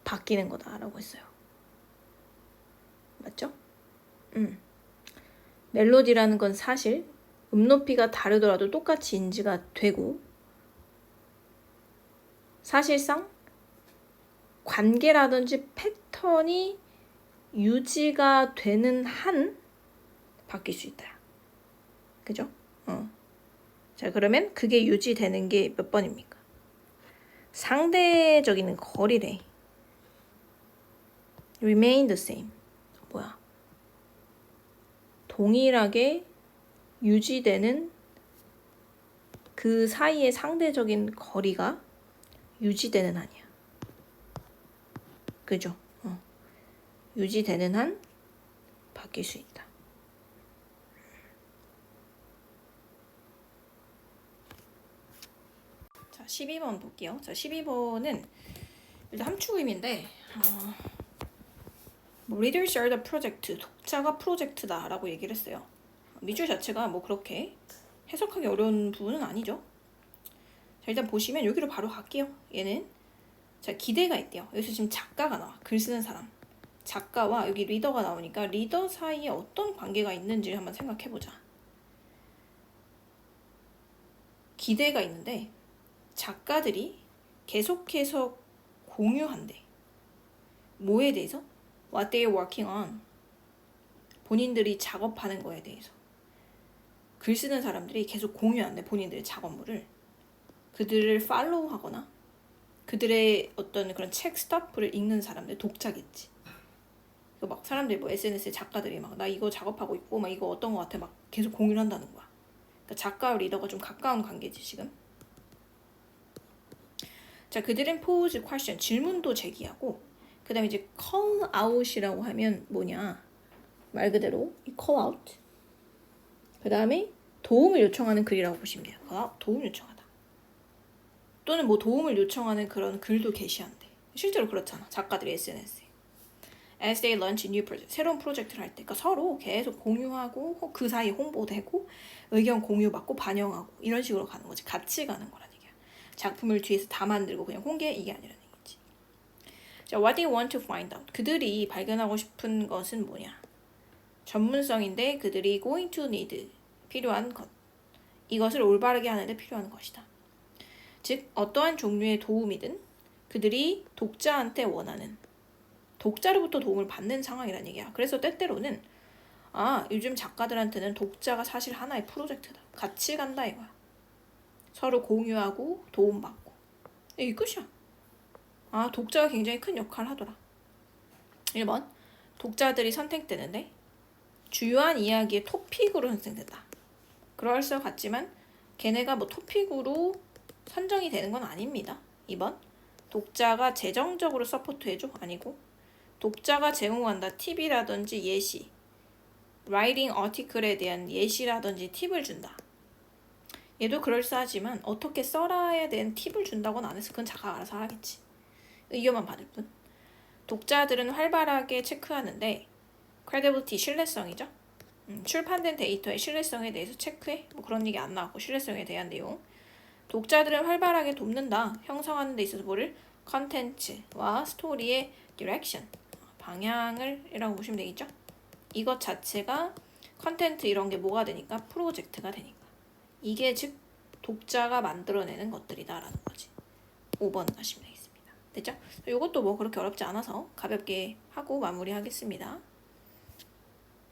바뀌는 거다라고 했어요. 맞죠? 멜로디라는 건 사실 높이가 다르더라도 똑같이 인지가 되고 사실상 관계라든지 패턴이 유지가 되는 한 바뀔 수 있다. 그죠? 자, 그러면 그게 유지되는 게 몇 번입니까? 상대적인 거리래. remain the same. 뭐야? 동일하게 유지되는 그 사이의 상대적인 거리가 유지되는 한이야. 그죠? 유지되는 한 바뀔 수 있다. 12번 볼게요. 자, 12번은 일단 함축임인데 뭐 readers are the project, 독자가 프로젝트다라고 얘기를 했어요. 밑줄 자체가 뭐 그렇게 해석하기 어려운 부분은 아니죠. 자, 일단 보시면 여기로 바로 갈게요. 얘는 자, 기대가 있대요. 여기서 지금 작가가 나와. 글 쓰는 사람. 작가와 여기 리더가 나오니까 리더 사이에 어떤 관계가 있는지를 한번 생각해보자. 기대가 있는데 작가들이 계속해서 공유한대. 뭐에 대해서? What they are working on. 본인들이 작업하는 거에 대해서. 글 쓰는 사람들이 계속 공유한대. 본인들의 작업물을. 그들을 팔로우하거나 그들의 어떤 그런 책 스타프를 읽는 사람들, 독자겠지. 막 사람들이 뭐 SNS에 작가들이 막 나 이거 작업하고 있고 막 이거 어떤 거 같아 막 계속 공유를 한다는 거야. 그러니까 작가와 리더가 좀 가까운 관계지 지금. 자, 그들은 pose question, 질문도 제기하고 그 다음에 이제 call out이라고 하면 뭐냐, 말 그대로 이 call out, 그 다음에 도움을 요청하는 글이라고 보시면 돼요. 도움을 요청하다 또는 뭐 도움을 요청하는 그런 글도 게시한대. 실제로 그렇잖아, 작가들이 SNS에. As they launch new project, 새로운 프로젝트를 할 때, 그러니까 서로 계속 공유하고 그 사이 홍보되고 의견 공유받고 반영하고 이런 식으로 가는 거지. 같이 가는 거라는 얘기야. 작품을 뒤에서 다 만들고 그냥 공개, 이게 아니라는 얘기지. 자, what they want to find out, 그들이 발견하고 싶은 것은 뭐냐, 전문성인데 그들이 going to need, 필요한 것, 이것을 올바르게 하는데 필요한 것이다. 즉 어떠한 종류의 도움이든 그들이 독자한테 원하는, 독자로부터 도움을 받는 상황이라는 얘기야. 그래서 때때로는 요즘 작가들한테는 독자가 사실 하나의 프로젝트다. 같이 간다 이거야. 서로 공유하고 도움받고. 이게 끝이야. 독자가 굉장히 큰 역할을 하더라. 1번, 독자들이 선택되는데 주요한 이야기의 토픽으로 선택된다. 그럴 것 같지만 걔네가 뭐 토픽으로 선정이 되는 건 아닙니다. 2번, 독자가 재정적으로 서포트해줘? 아니고 독자가 제공한다. 팁이라든지 예시, 라이팅 어티클에 대한 예시라든지 팁을 준다. 얘도 그럴싸하지만 어떻게 써라에 대한 팁을 준다고는 안 해서 그건 작가가 알아서 하겠지. 의견만 받을 뿐. 독자들은 활발하게 체크하는데 credibility, 신뢰성이죠. 출판된 데이터의 신뢰성에 대해서 체크해? 뭐 그런 얘기 안 나왔고, 신뢰성에 대한 내용. 독자들은 활발하게 돕는다. 형성하는 데 있어서 뭐를? 컨텐츠와 스토리의 디렉션, 방향을 이라고 보시면 되겠죠. 이것 자체가 컨텐트 이런 게 뭐가 되니까? 프로젝트가 되니까. 이게 즉 독자가 만들어내는 것들이다 라는 거지. 5번 하시면 되겠습니다. 됐죠? 이것도 뭐 그렇게 어렵지 않아서 가볍게 하고 마무리하겠습니다.